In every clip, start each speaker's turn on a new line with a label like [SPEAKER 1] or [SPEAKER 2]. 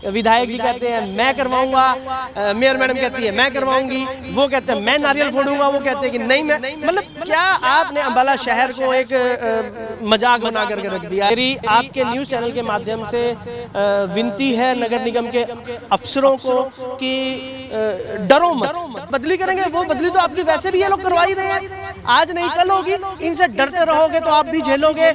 [SPEAKER 1] विधायक जी कहते हैं मैं करवाऊंगा, मेयर मैडम कहती है मैं करवाऊंगी, वो कहते हैं मैं नारियल फोड़ूंगा, वो कहते हैं कि नहीं मैं, मतलब क्या आपने अंबाला शहर को एक मजाक बना करके रख दिया। मेरी आपके न्यूज़ चैनल के माध्यम से विनती है नगर निगम के अफसरों को कि डरो मत, बदली करेंगे वो बदली तो आपकी वैसे भी ये लोग करवा ही रहे हैं, आज नहीं कल होगी, इनसे डरते रहोगे तो आप भी झेलोगे।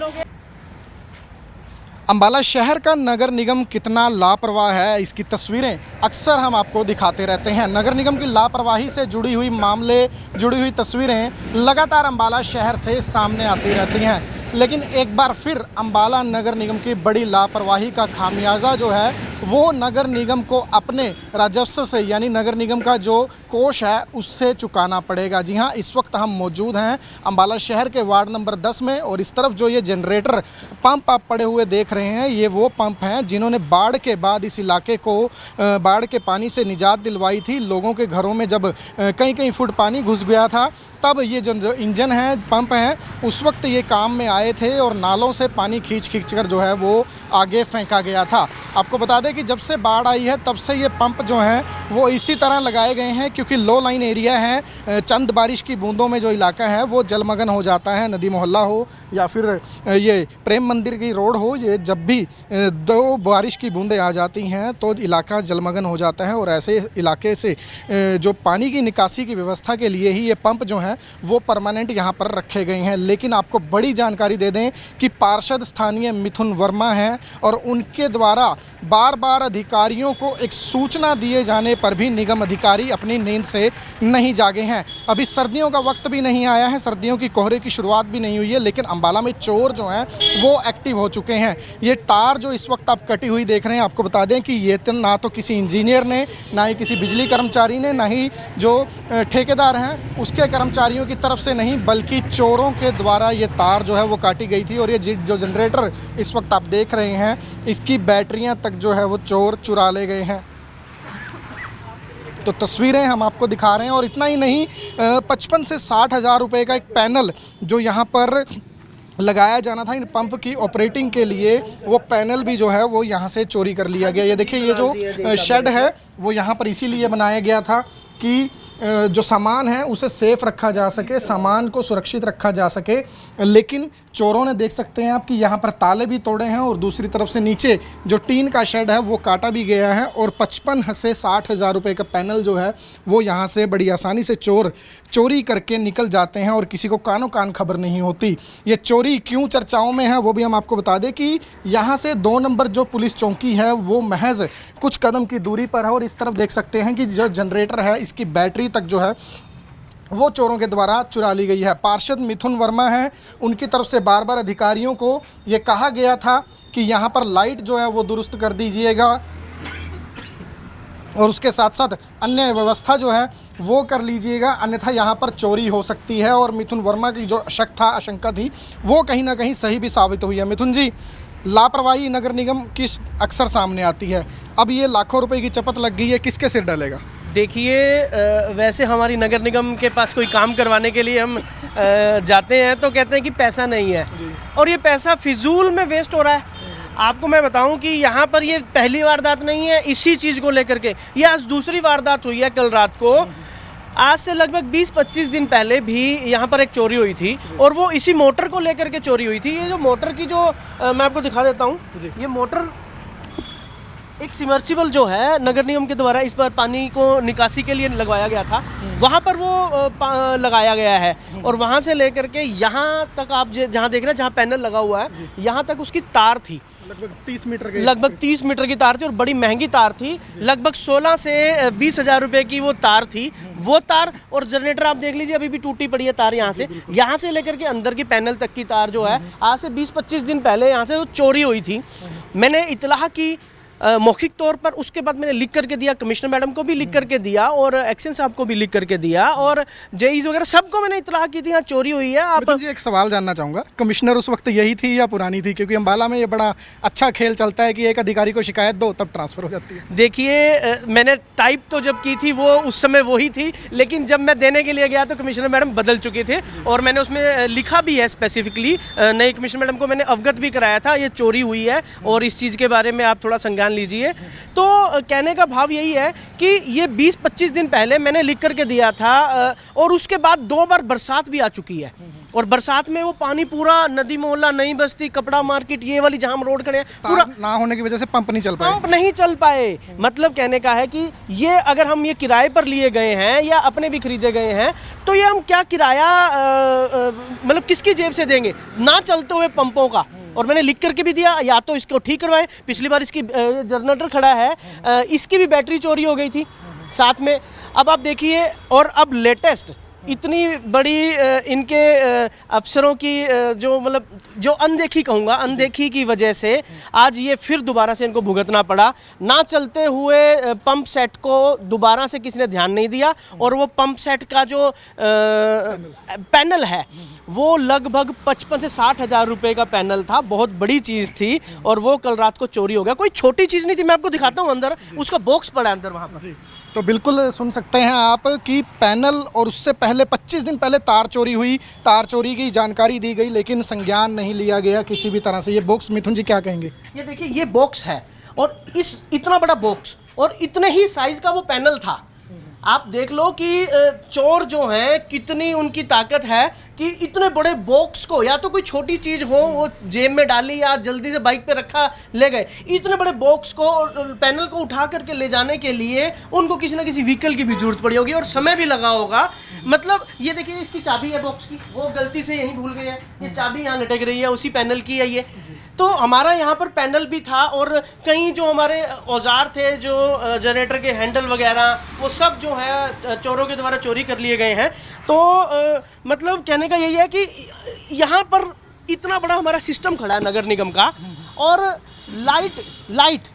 [SPEAKER 2] अंबाला शहर का नगर निगम कितना लापरवाह है, इसकी तस्वीरें अक्सर हम आपको दिखाते रहते हैं। नगर निगम की लापरवाही से जुड़ी हुई मामले, जुड़ी हुई तस्वीरें लगातार अंबाला शहर से सामने आती रहती हैं, लेकिन एक बार फिर अंबाला नगर निगम की बड़ी लापरवाही का खामियाजा जो है वो नगर निगम को अपने राजस्व से, यानी नगर निगम का जो कोष है उससे चुकाना पड़ेगा। जी हाँ, इस वक्त हम मौजूद हैं अंबाला शहर के वार्ड नंबर 10 में, और इस तरफ जो ये जनरेटर पंप आप पड़े हुए देख रहे हैं, ये वो पंप हैं जिन्होंने बाढ़ के बाद इस इलाके को बाढ़ के पानी से निजात दिलवाई थी। लोगों के घरों में जब कहीं कहीं फुट पानी घुस गया था, तब ये जो इंजन है, पंप हैं, उस वक्त ये काम में आए थे और नालों से पानी खींच कर जो है वो आगे फेंका गया था। आपको बता दें कि जब से बाढ़ आई है तब से ये पंप जो हैं वो इसी तरह लगाए गए हैं, क्योंकि लो लाइन एरिया है, चंद बारिश की बूंदों में जो इलाका है वो जलमग्न हो जाता है। नदी मोहल्ला हो या फिर ये प्रेम मंदिर की रोड हो, ये जब भी 2 बारिश की बूंदें आ जाती हैं तो इलाका जलमग्न हो जाता है, और ऐसे इलाके से जो पानी की निकासी की व्यवस्था के लिए ही ये पंप जो हैं वो परमानेंट यहाँ पर रखे गए हैं। लेकिन आपको बड़ी जानकारी दे दें कि पार्षद स्थानीय मिथुन वर्मा हैं, और उनके द्वारा बार बार अधिकारियों को एक सूचना दिए जाने पर भी निगम अधिकारी अपनी नींद से नहीं जागे हैं। अभी सर्दियों का वक्त भी नहीं आया है, सर्दियों की कोहरे की शुरुआत भी नहीं हुई है, लेकिन अंबाला में चोर जो हैं वो एक्टिव हो चुके हैं। ये तार जो इस वक्त आप कटी हुई देख रहे हैं, आपको बता दें कि ये ना तो किसी इंजीनियर ने, ना ही किसी बिजली कर्मचारी ने, ना ही जो ठेकेदार हैं उसके कर्मचारियों की तरफ से नहीं, बल्कि चोरों के द्वारा ये तार जो है वो काटी गई थी। और ये जो जनरेटर इस वक्त आप देख रहे हैं, इसकी बैटरियां तक जो है वो चोर चुरा ले गए हैं। तो तस्वीरें हम आपको दिखा रहे हैं, और इतना ही नहीं, 55 से 60 हज़ार रुपये का एक पैनल जो यहाँ पर लगाया जाना था इन पंप की ऑपरेटिंग के लिए, वो पैनल भी जो है वो यहाँ से चोरी कर लिया गया। ये देखिए, ये जो शेड है वो यहाँ पर इसीलिए बनाया गया था कि जो सामान है उसे सेफ रखा जा सके, सामान को सुरक्षित रखा जा सके, लेकिन चोरों ने, देख सकते हैं आप कि यहाँ पर ताले भी तोड़े हैं, और दूसरी तरफ से नीचे जो टीन का शेड है वो काटा भी गया है, और 55 से 60 हज़ार रुपये का पैनल जो है वो यहाँ से बड़ी आसानी से चोर चोरी करके निकल जाते हैं, और किसी को कानो कान खबर नहीं होती। ये चोरी क्यों चर्चाओं में है वो भी हम आपको बता दें कि यहाँ से 2 नंबर जो पुलिस चौकी है वो महज कुछ कदम की दूरी पर है, और इस तरफ देख सकते हैं कि जो जनरेटर है इसकी बैटरी तक जो है वो चोरों के द्वारा चुरा ली गई है। पार्षद मिथुन वर्मा हैं, उनकी तरफ से बार बार अधिकारियों को ये कहा गया था कि यहाँ पर लाइट जो है वो दुरुस्त कर दीजिएगा, और उसके साथ साथ अन्य व्यवस्था जो है वो कर लीजिएगा, अन्यथा यहाँ पर चोरी हो सकती है। और मिथुन वर्मा की जो शक था, आशंका थी, वो कहीं ना कहीं सही भी साबित हुई है। मिथुन जी, लापरवाही नगर निगम की अक्सर सामने आती है, अब ये लाखों रुपए की चपत लग गई है, किसके सिर डलेगा?
[SPEAKER 1] देखिए, वैसे हमारी नगर निगम के पास कोई काम करवाने के लिए हम जाते हैं तो कहते हैं कि पैसा नहीं है, और ये पैसा फिजूल में वेस्ट हो रहा है। आपको मैं बताऊं कि यहाँ पर ये पहली वारदात नहीं है इसी चीज़ को लेकर के, ये आज दूसरी वारदात हुई है। कल रात को, आज से लगभग 20-25 दिन पहले भी यहाँ पर एक चोरी हुई थी, और वो इसी मोटर को लेकर के चोरी हुई थी। ये जो मोटर की जो मैं आपको दिखा देता हूँ, ये मोटर एक सिमर्सिबल जो है नगर निगम के द्वारा इस पर पानी को निकासी के लिए लगवाया गया था, वहाँ पर वो लगाया गया है, और वहाँ से लेकर के यहाँ तक आप जहाँ देख रहे हैं, जहाँ पैनल लगा हुआ है, यहाँ तक उसकी तार थी लगभग 30 मीटर की तार थी, और बड़ी महंगी तार थी, लगभग 16 से 20 हज़ार रुपये की वो तार थी। वो तार और जनरेटर आप देख लीजिए, अभी भी टूटी पड़ी है तार। यहाँ से लेकर के अंदर की पैनल तक की तार जो है आज से 20-25 दिन पहले यहाँ से वो चोरी हुई थी। मैंने इतलाह की मौखिक तौर पर, उसके बाद मैंने लिख करके दिया, कमिश्नर मैडम को भी लिख करके दिया, और एक्शन साहब को भी लिख करके दिया, और जेईज वगैरह सबको मैंने इतलाह की थी यहाँ चोरी हुई है। आप
[SPEAKER 2] जी, एक सवाल जानना चाहूँगा, कमिश्नर उस वक्त यही थी या पुरानी थी? क्योंकि अंबाला में ये बड़ा अच्छा खेल चलता है कि एक अधिकारी को शिकायत दो तब ट्रांसफ़र हो जाती है।
[SPEAKER 1] देखिए, मैंने टाइप तो जब की थी वो उस समय वही थी, लेकिन जब मैं देने के लिए गया तो कमिश्नर मैडम बदल चुके थे, और मैंने उसमें लिखा भी है स्पेसिफिकली, नई कमिश्नर मैडम को मैंने अवगत भी कराया था ये चोरी हुई है, और इस चीज़ के बारे में आप थोड़ा संज्ञान मान लीजिए। तो कहने का भाव यही है कि ये 20-25 दिन पहले मैंने लिख करके दिया था और उसके बाद 2 बार बरसात भी आ चुकी है और बरसात में वो पानी पूरा नदी मोहल्ला नई बस्ती कपड़ा मार्केट ये वाली जहाँ हम रोड खड़े हैं पूरा
[SPEAKER 2] ना होने की वजह से पंप नहीं चल पाए।
[SPEAKER 1] पंप नहीं चल पाए। मतलब कहने का है कि ये अगर हम ये किराए पर लिए गए हैं या अपने भी खरीदे गए हैं तो ये हम क्या किराया मतलब किसकी जेब से देंगे ना चलते हुए पंपों का। और मैंने लिख करके भी दिया या तो इसको ठीक करवाए। पिछली बार इसकी जनरेटर खड़ा है इसकी भी बैटरी चोरी हो गई थी साथ में। अब आप देखिए और अब लेटेस्ट इतनी बड़ी इनके अफसरों की जो मतलब जो अनदेखी कहूँगा अनदेखी की वजह से आज ये फिर दोबारा से इनको भुगतना पड़ा। ना चलते हुए पंप सेट को दोबारा से किसी ने ध्यान नहीं दिया और वो पंप सेट का जो पैनल है वो लगभग 55 से 60 हज़ार रुपये का पैनल था। बहुत बड़ी चीज़ थी और वो कल रात को चोरी हो गया। कोई छोटी चीज़ नहीं थी। मैं आपको दिखाता हूँ अंदर उसका बॉक्स पड़ा है अंदर वहाँ पर।
[SPEAKER 2] तो बिल्कुल सुन सकते हैं आप कि पैनल और उससे पहले 25 दिन पहले तार चोरी हुई। तार चोरी की जानकारी दी गई लेकिन संज्ञान नहीं लिया गया किसी भी तरह से। ये बॉक्स मिथुन जी क्या कहेंगे?
[SPEAKER 1] ये देखिए ये बॉक्स है और इस इतना बड़ा बॉक्स और इतने ही साइज का वो पैनल था। आप देख लो कि चोर जो हैं कितनी उनकी ताकत है कि इतने बड़े बॉक्स को या तो कोई छोटी चीज़ हो वो जेब में डाली या जल्दी से बाइक पे रखा ले गए। इतने बड़े बॉक्स को पैनल को उठा करके ले जाने के लिए उनको किसी ना किसी व्हीकल की भी जरूरत पड़ी होगी और समय भी लगा होगा। मतलब ये देखिए इसकी चाबी है बॉक्स की, वो गलती से यहीं भूल गए हैं। ये चाबी यहाँ लटक रही है उसी पैनल की है ये। तो हमारा यहाँ पर पैनल भी था और कई जो हमारे औजार थे जो जनरेटर के हैंडल वगैरह वो सब जो है चोरों के द्वारा चोरी कर लिए गए हैं। तो मतलब कहने का यही है कि यहाँ पर इतना बड़ा हमारा सिस्टम खड़ा है नगर निगम का और लाइट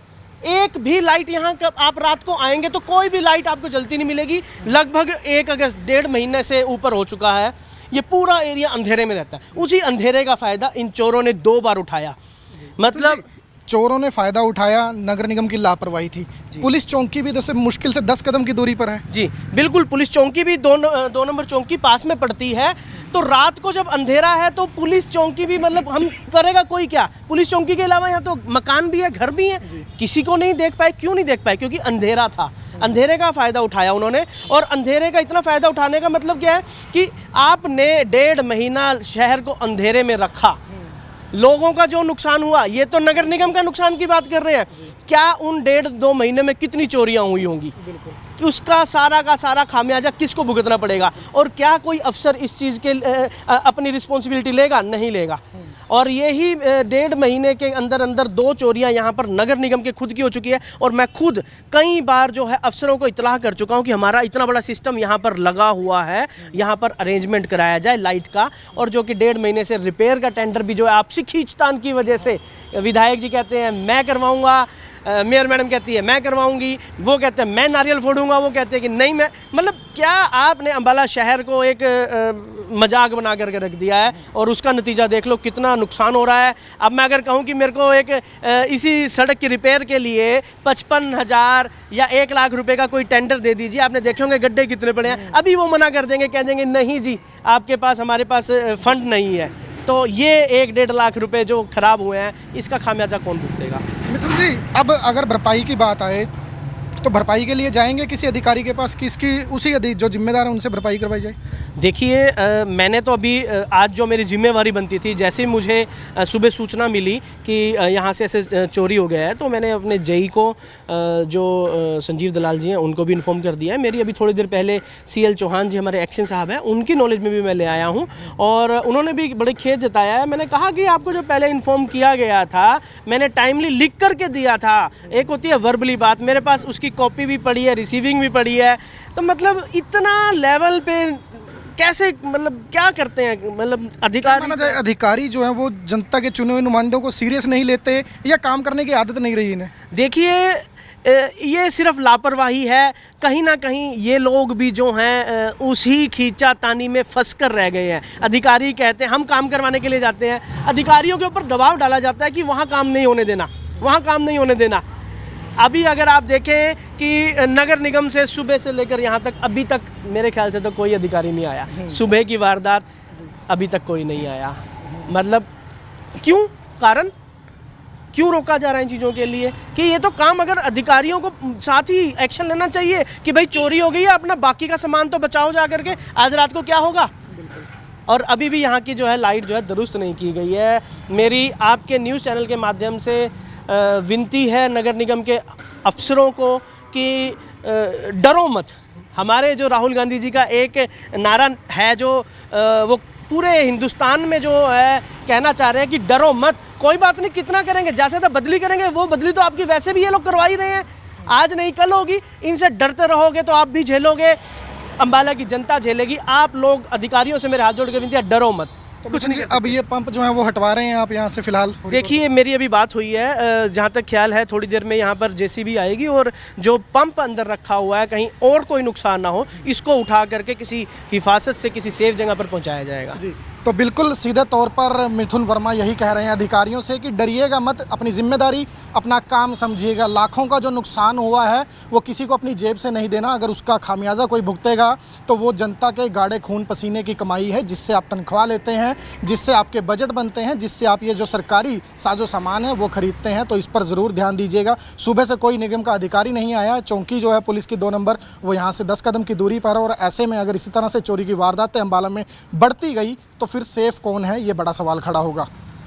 [SPEAKER 1] एक भी लाइट यहाँ कब आप रात को आएंगे तो कोई भी लाइट आपको जलती नहीं मिलेगी। लगभग 1 अगस्त 1.5 महीने से ऊपर हो चुका है। ये पूरा एरिया अंधेरे में रहता है। उसी अंधेरे का फ़ायदा इन चोरों ने 2 बार उठाया। मतलब
[SPEAKER 2] चोरों ने फ़ायदा उठाया, नगर निगम की लापरवाही थी। पुलिस चौकी भी जैसे मुश्किल से 10 कदम की दूरी पर है।
[SPEAKER 1] जी बिल्कुल, पुलिस चौकी भी 2 नंबर चौकी पास में पड़ती है। तो रात को जब अंधेरा है तो पुलिस चौकी भी मतलब हम करेगा कोई क्या। पुलिस चौकी के अलावा यहाँ तो मकान भी है, घर भी है, किसी को नहीं देख पाए। क्यों नहीं देख पाए? क्योंकि अंधेरा था। अंधेरे का फ़ायदा उठाया उन्होंने और अंधेरे का इतना फ़ायदा उठाने का मतलब क्या है कि आपने 1.5 महीना शहर को अंधेरे में रखा। लोगों का जो नुकसान हुआ, ये तो नगर निगम का नुकसान की बात कर रहे हैं, क्या उन 1.5-2 महीने में कितनी चोरियां हुई होंगी? उसका सारा का सारा खामियाजा किसको भुगतना पड़ेगा? और क्या कोई अफसर इस चीज़ के अपनी रिस्पॉन्सिबिलिटी लेगा? नहीं लेगा। और यही 1.5 महीने के अंदर अंदर 2 चोरियां यहाँ पर नगर निगम के खुद की हो चुकी है। और मैं खुद कई बार जो है अफसरों को इतलाह कर चुका हूँ कि हमारा इतना बड़ा सिस्टम यहाँ पर लगा हुआ है, यहाँ पर अरेंजमेंट कराया जाए लाइट का। और जो कि 1.5 महीने से रिपेयर का टेंडर भी जो है आपसी खींचतान की वजह से विधायक जी कहते हैं मैं करवाऊँगा, मेयर मैडम कहती है मैं करवाऊंगी, वो कहते हैं मैं नारियल फोड़ूंगा, वो कहते हैं कि नहीं मैं। मतलब क्या आपने अंबाला शहर को एक मजाक बना करके रख दिया है और उसका नतीजा देख लो कितना नुकसान हो रहा है। अब मैं अगर कहूं कि मेरे को एक इसी सड़क की रिपेयर के लिए 55,000 या 1 लाख रुपए का कोई टेंडर दे दीजिए, आपने देखे होंगे गड्ढे कितने पड़े हैं, अभी वो मना कर देंगे, कह देंगे नहीं जी आपके पास हमारे पास फंड नहीं है। तो ये 1-1.5 लाख रुपए जो खराब हुए हैं इसका खामियाजा कौन भुगतेगा?
[SPEAKER 2] मिथुन जी, अब अगर भरपाई की बात आए तो भरपाई के लिए जाएंगे किसी अधिकारी के पास, किसकी उसी जो जिम्मेदार है उनसे भरपाई करवाई जाए?
[SPEAKER 1] देखिए मैंने तो अभी आज जो मेरी जिम्मेवारी बनती थी, जैसे ही मुझे सुबह सूचना मिली कि यहाँ से ऐसे चोरी हो गया है तो मैंने अपने जेई को जो संजीव दलाल जी हैं उनको भी इन्फॉर्म कर दिया है। मेरी अभी थोड़ी देर पहले CL चौहान जी हमारे एक्शन साहब हैं, उनकी नॉलेज में भी मैं ले आया हूँ और उन्होंने भी बड़े खेद जताया है। मैंने कहा कि आपको जो पहले इन्फॉर्म किया गया था मैंने टाइमली लिख करके दिया था। एक होती है वर्बली बात, मेरे पास उसकी कॉपी भी पड़ी है, रिसीविंग भी पड़ी है। तो मतलब इतना लेवल पे कैसे, मतलब क्या करते हैं? मतलब
[SPEAKER 2] अधिकारी जो है वो जनता के चुने हुए नुमाइंदों को सीरियस नहीं लेते या काम करने की आदत नहीं रही इन्हें?
[SPEAKER 1] देखिए ये सिर्फ लापरवाही है। कहीं ना कहीं ये लोग भी जो हैं उसी खींचातानी में फंस कर रह गए हैं। अधिकारी कहते हैं हम काम करवाने के लिए जाते हैं, अधिकारियों के ऊपर दबाव डाला जाता है कि वहाँ काम नहीं होने देना, वहाँ काम नहीं होने देना। अभी अगर आप देखें कि नगर निगम से सुबह से लेकर यहाँ तक अभी तक मेरे ख्याल से तो कोई अधिकारी नहीं आया। सुबह की वारदात अभी तक कोई नहीं आया। मतलब क्यों? कारण क्यों रोका जा रहा है इन चीज़ों के लिए? कि ये तो काम अगर अधिकारियों को साथ ही एक्शन लेना चाहिए कि भाई चोरी हो गई है, अपना बाकी का सामान तो बचाओ जा करके, आज रात को क्या होगा। और अभी भी यहाँ की जो है लाइट जो है दुरुस्त नहीं की गई है। मेरी आपके न्यूज़ चैनल के माध्यम से विनती है नगर निगम के अफसरों को कि डरो मत। हमारे जो राहुल गांधी जी का एक नारा है जो वो पूरे हिंदुस्तान में जो है कहना चाह रहे हैं कि डरो मत, कोई बात नहीं, कितना करेंगे, जैसे ज़्यादा बदली करेंगे, वो बदली तो आपकी वैसे भी ये लोग करवा ही रहे हैं, आज नहीं कल होगी। इनसे डरते रहोगे तो आप भी झेलोगे, अम्बाला की जनता झेलेगी। आप लोग अधिकारियों से मेरे हाथ जोड़ के विनती है, डरो मत।
[SPEAKER 2] तो कुछ नहीं, अब ये पंप जो है वो हटवा रहे हैं आप यहाँ से फिलहाल?
[SPEAKER 1] देखिए मेरी अभी बात हुई है, जहाँ तक ख्याल है थोड़ी देर में यहाँ पर जेसीबी आएगी और जो पंप अंदर रखा हुआ है कहीं और कोई नुकसान ना हो, इसको उठा करके किसी हिफाजत से किसी सेफ जगह पर पहुँचाया जाएगा।
[SPEAKER 2] जी, तो बिल्कुल सीधे तौर पर मिथुन वर्मा यही कह रहे हैं अधिकारियों से कि डरिएगा मत, अपनी जिम्मेदारी अपना काम समझिएगा। लाखों का जो नुकसान हुआ है वो किसी को अपनी जेब से नहीं देना, अगर उसका खामियाजा कोई भुगतेगा तो वो जनता के गाढ़े खून पसीने की कमाई है, जिससे आप तनख्वाह लेते हैं, जिससे आपके बजट बनते हैं, जिससे आप ये जो सरकारी साजो सामान है वो खरीदते हैं। तो इस पर ज़रूर ध्यान दीजिएगा। सुबह से कोई निगम का अधिकारी नहीं आया, चौकी जो है पुलिस की 2 नंबर वो यहाँ से 10 कदम की दूरी पर है, और ऐसे में अगर इसी तरह से चोरी की वारदातें अम्बाला में बढ़ती गई तो फिर सेफ कौन है, ये बड़ा सवाल खड़ा होगा।